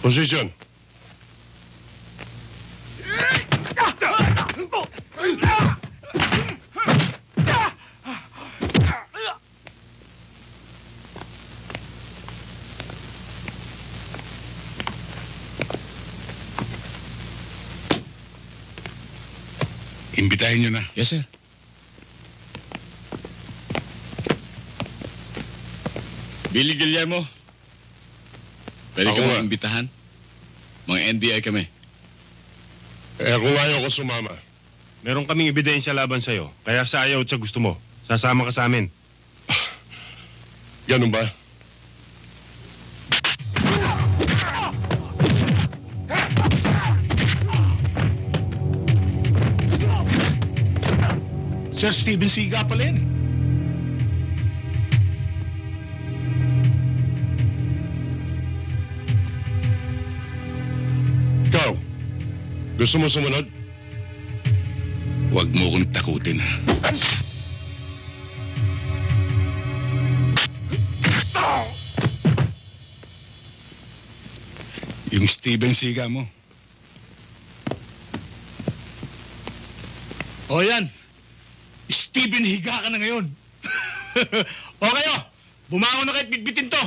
Position. Imbitahin niyo na. Yes, sir. Billy Guillermo. Pwede Ako ka nga. mga imbitahan? Mga NBI kami. Kung ayaw ko sumama. Meron kaming ebidensya laban sa'yo. Kaya sa ayaw at sa gusto mo, sasama ka sa amin. Ganun ba? Sir Steven Siga pala yan. Ikaw, gusto mo sumunod? Huwag mo kong takutin, ha? Yung Steven Siga mo. O yan. Steven, higa ka na ngayon. O kayo, bumangon na kahit bitbitin to.